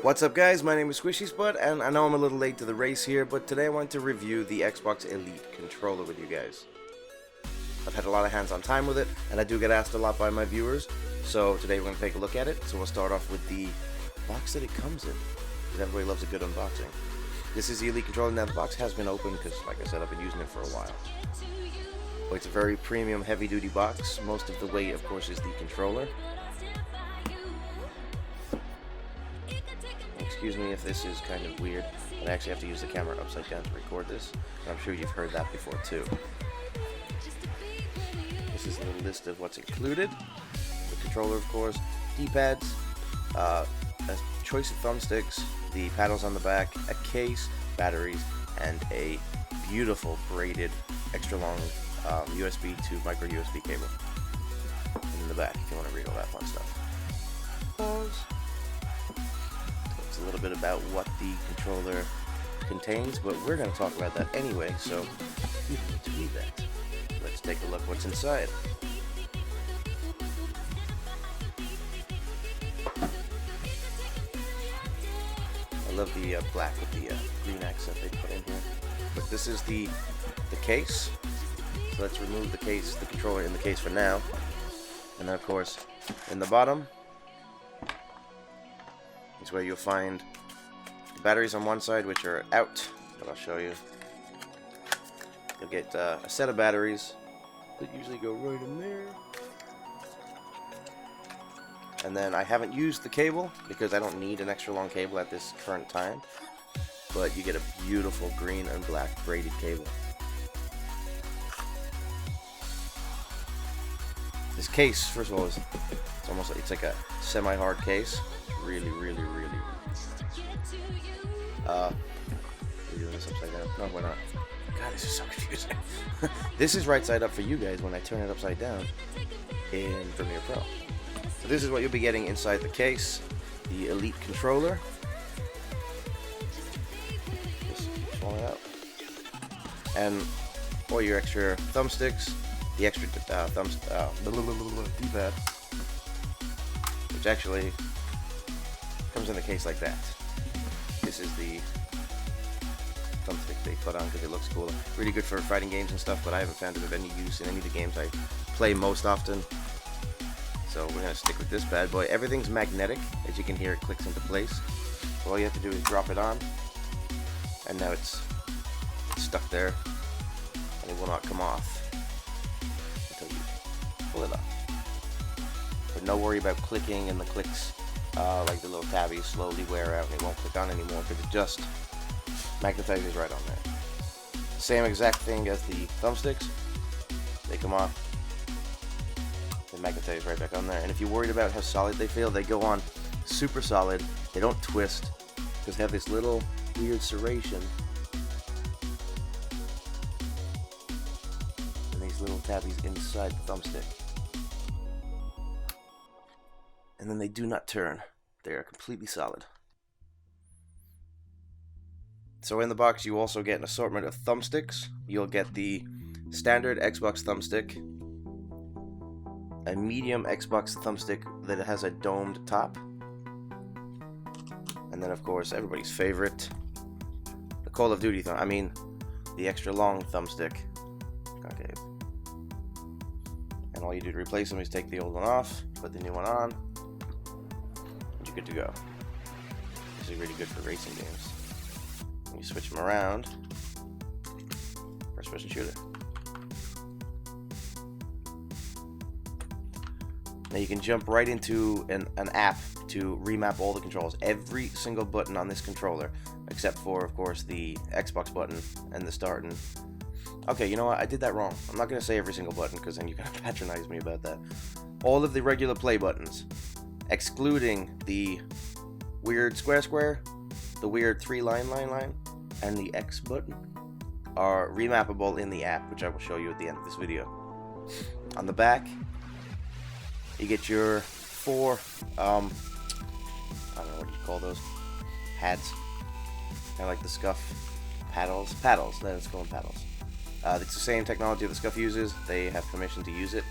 What's up guys, my name is Squishyspud, and I know I'm a little late to the race here, but today I want to review the Xbox Elite controller with you guys. I've had a lot of hands-on time with it, and I do get asked a lot by my viewers, so today we're going to take a look at it. So we'll start off with the box that it comes in, because everybody loves a good unboxing. This is the Elite controller. Now the box has been opened, because like I said, I've been using it for a while. But it's a very premium, heavy-duty box. Most of the weight, of course, is the controller. Excuse me if this is kind of weird, but I actually have to use the camera upside down to record this, and I'm sure you've heard that before too. This is a little list of what's included. The controller, of course, D-pads, a choice of thumbsticks, the paddles on the back, a case, batteries, and a beautiful braided extra long USB to micro USB cable in the back if you want to read all that fun stuff. Pause. A little bit about what the controller contains, but we're going to talk about that anyway, so you don't need to read that. Let's take a look what's inside. I love the black with the green accent they put in here. But this is the case, so let's remove the case, the controller in the case for now, and then of course in the bottom is where you'll find the batteries on one side, which are out, but I'll show you. You'll get a set of batteries that usually go right in there. And then I haven't used the cable because I don't need an extra long cable at this current time, but you get a beautiful green and black braided cable. This case, first of all, it's almost like, it's like a semi-hard case. Really. We're doing this upside down. No, we're not. God, this is so confusing. This is right side up for you guys when I turn it upside down in Premiere Pro. So this is what you'll be getting inside the case. The Elite controller. Just falling out. And all your extra thumbsticks. The extra D-pad, which actually comes in the case like that. This is the thumbstick they put on because it looks cool. Really good for fighting games and stuff, but I haven't found it of any use in any of the games I play most often. So we're going to stick with this bad boy. Everything's magnetic. As you can hear, it clicks into place. All you have to do is drop it on, and now it's stuck there, and it will not come off until you pull it off. But no worry about clicking, and the clicks like the little tabbies slowly wear out and it won't click on anymore because it just magnetizes right on there. Same exact thing as the thumbsticks. They come off, they magnetize right back on there. And if you're worried about how solid they feel, they go on super solid. They don't twist because they have this little weird serration and these little tabbies inside the thumbstick. And then they do not turn. They are completely solid. So in the box you also get an assortment of thumbsticks. You'll get the standard Xbox thumbstick, a medium Xbox thumbstick that has a domed top, and then of course everybody's favorite, the Call of Duty the extra long thumbstick. Okay. And all you do to replace them is take the old one off, put the new one on, good to go. This is really good for racing games. When you switch them around, first person shooter. Now you can jump right into an app to remap all the controls. Every single button on this controller, except for, of course, the Xbox button and the start and... Okay, you know what? I did that wrong. I'm not going to say every single button because then you're going to patronize me about that. All of the regular play buttons, excluding the weird square, the weird 3 line, and the X button, are remappable in the app, which I will show you at the end of this video. On the back, you get your 4, I don't know what you call those, pads, kind of like the Scuff paddles, let's call them paddles. It's the same technology that Scuff uses. They have permission to use it.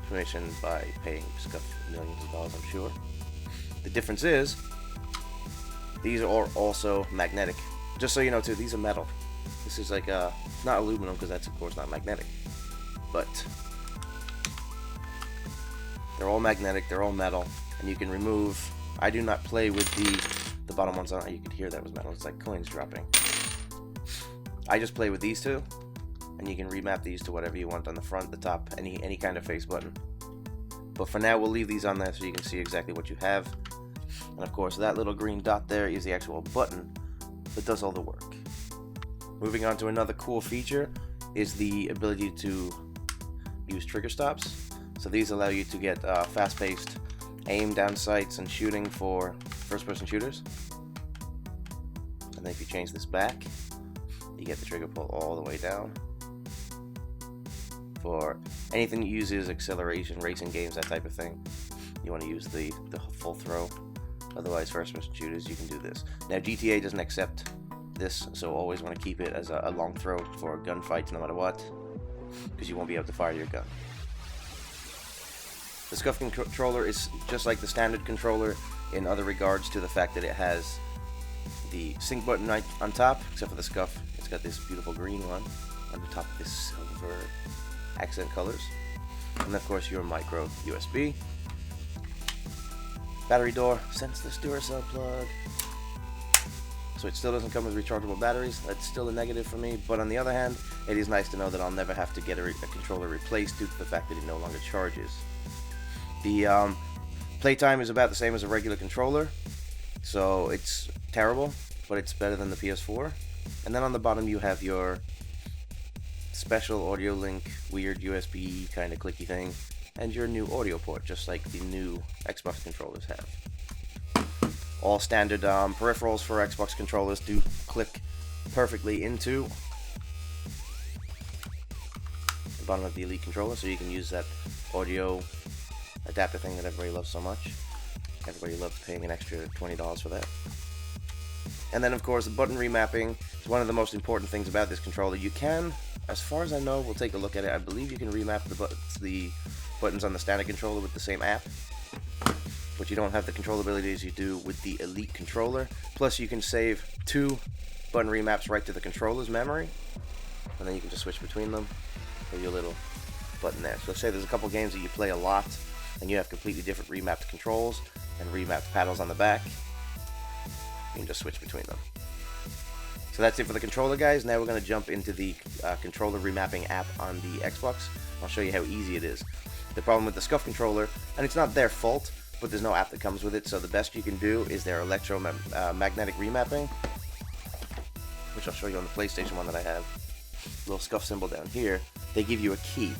Permission by paying Scuff millions of dollars, I'm sure. The difference is These are also magnetic. Just so you know too, these are metal. This is like not aluminum because that's of course not magnetic, but they're all magnetic, they're all metal, and you can remove. I do not play with the bottom ones on. You can hear that was metal. It's like coins dropping. I just play with these two, and you can remap these to whatever you want on the front, the top, any kind of face button. But for now, we'll leave these on there so you can see exactly what you have. And of course, that little green dot there is the actual button that does all the work. Moving on to another cool feature is the ability to use trigger stops. So these allow you to get fast-paced aim down sights and shooting for first-person shooters. And then if you change this back, you get the trigger pull all the way down. For anything that uses acceleration, racing games, that type of thing, you want to use the full throw. Otherwise, first-person shooters, you can do this. Now, GTA doesn't accept this, so always want to keep it as a long throw for gunfights no matter what, because you won't be able to fire your gun. The SCUF controller is just like the standard controller in other regards to the fact that it has the sync button right on top, except for the SCUF. It's got this beautiful green one on the top of this silver accent colors. And of course your micro USB. Battery door, senseless Duracell plug. So it still doesn't come with rechargeable batteries. That's still a negative for me, but on the other hand, it is nice to know that I'll never have to get a controller replaced due to the fact that it no longer charges. The playtime is about the same as a regular controller, so it's terrible, but it's better than the PS4. And then on the bottom you have your special audio link, weird USB kind of clicky thing, and your new audio port, just like the new Xbox controllers have. All standard peripherals for Xbox controllers do click perfectly into the bottom of the Elite controller, so you can use that audio adapter thing that everybody loves so much. Everybody loves paying an extra $20 for that. And then of course the button remapping is one of the most important things about this controller. You can, as far as I know, we'll take a look at it, I believe you can remap the buttons on the standard controller with the same app, but you don't have the control abilities you do with the Elite controller. Plus you can save 2 button remaps right to the controller's memory, and then you can just switch between them with your little button there. So let's say there's a couple games that you play a lot and you have completely different remapped controls and remapped paddles on the back. You can just switch between them. So that's it for the controller, guys. Now we're going to jump into the controller remapping app on the Xbox. I'll show you how easy it is. The problem with the SCUF controller, and it's not their fault, but there's no app that comes with it, so the best you can do is their electromagnetic remapping, which I'll show you on the PlayStation one that I have. Little SCUF symbol down here. They give you a key,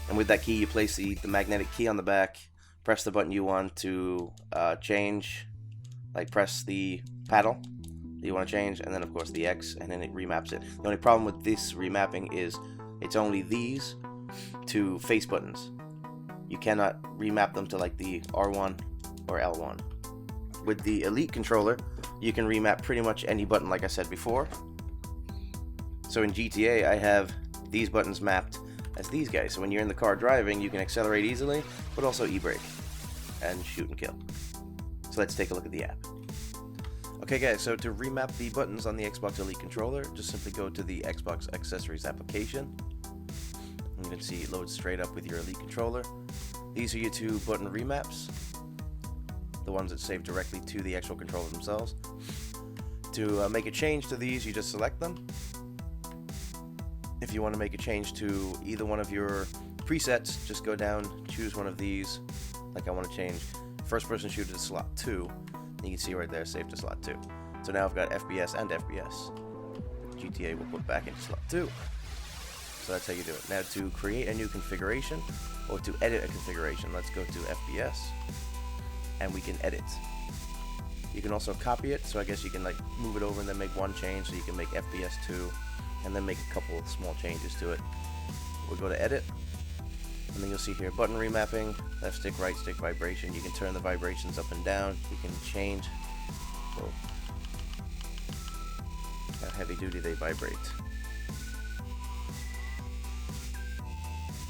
and with that key you place the magnetic key on the back, press the button you want to change, like press the paddle that you want to change, and then of course the X, and then it remaps it. The only problem with this remapping is it's only these to face buttons. You cannot remap them to like the R1 or L1. With the Elite controller, you can remap pretty much any button like I said before. So in GTA, I have these buttons mapped as these guys. So when you're in the car driving, you can accelerate easily, but also e-brake and shoot and kill. So let's take a look at the app. Okay guys, so to remap the buttons on the Xbox Elite controller, just simply go to the Xbox Accessories application. You can see it loads straight up with your Elite controller. These are your 2 button remaps, the ones that save directly to the actual controller themselves. To make a change to these, you just select them. If you want to make a change to either one of your presets, just go down, choose one of these. Like I want to change first person shooter to slot 2. You can see right there, save to slot 2. So now I've got FPS and FPS. GTA will put back into slot 2. So that's how you do it. Now to create a new configuration, or to edit a configuration, let's go to FPS, and we can edit. You can also copy it, so I guess you can like move it over and then make one change, so you can make FPS 2, and then make a couple of small changes to it. We'll go to edit, and then you'll see here button remapping, left stick, right stick vibration. You can turn the vibrations up and down. You can change how heavy duty they vibrate.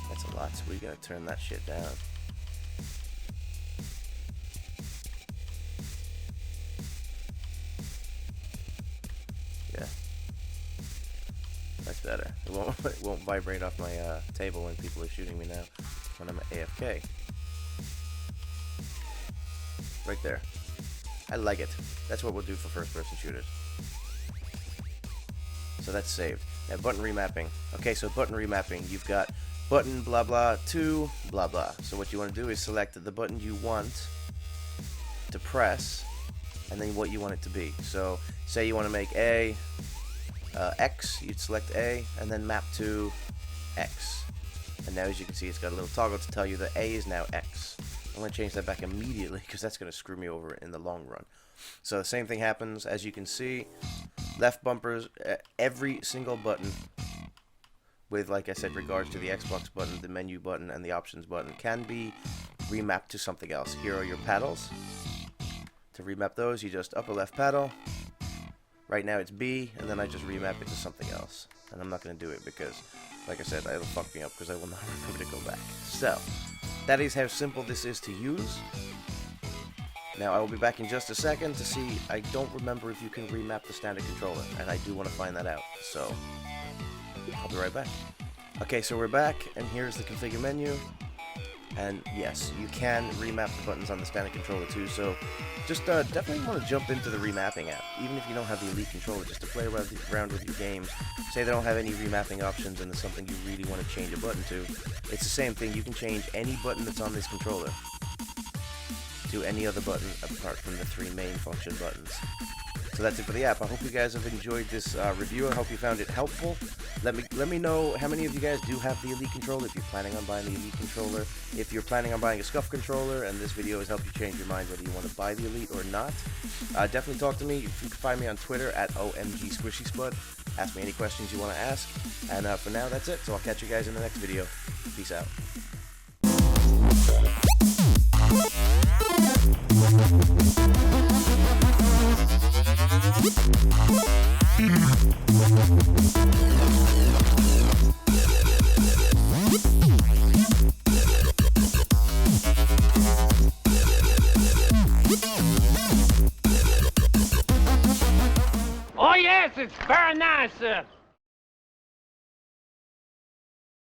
That's a lot, so we gotta turn that shit down. better. It won't vibrate off my table when people are shooting me now when I'm AFK. Right there. I like it. That's what we'll do for first-person shooters. So that's saved. Now button remapping. Okay, so button remapping. You've got button blah blah to blah blah. So what you want to do is select the button you want to press, and then what you want it to be. So say you want to make A X, you'd select A and then map to X. And now as you can see, it's got a little toggle to tell you that A is now X. I'm going to change that back immediately because that's going to screw me over in the long run. So the same thing happens. As you can see, left bumpers, every single button with, like I said, regards to the Xbox button, the menu button, and the options button can be remapped to something else. Here are your paddles. To remap those, you just upper left paddle. Right now it's B, and then I just remap it to something else. And I'm not going to do it because, like I said, it'll fuck me up because I will not remember to go back. So, that is how simple this is to use. Now, I will be back in just a second to see. I don't remember if you can remap the standard controller, and I do want to find that out. So, I'll be right back. Okay, so we're back, and here's the configure menu. And yes, you can remap the buttons on the standard controller too, so just definitely want to jump into the remapping app, even if you don't have the Elite controller, just to play around with your games. Say they don't have any remapping options and there's something you really want to change a button to. It's the same thing, you can change any button that's on this controller to any other button apart from the 3 main function buttons. So that's it for the app. I hope you guys have enjoyed this review. I hope you found it helpful. Let me know how many of you guys do have the Elite controller, if you're planning on buying the Elite controller, if you're planning on buying a Scuff controller, and this video has helped you change your mind whether you want to buy the Elite or not. Definitely talk to me. You can find me on Twitter at OMGSquishyspud. Ask me any questions you want to ask. And for now, that's it. So I'll catch you guys in the next video. Peace out. Oh yes, it's very nice,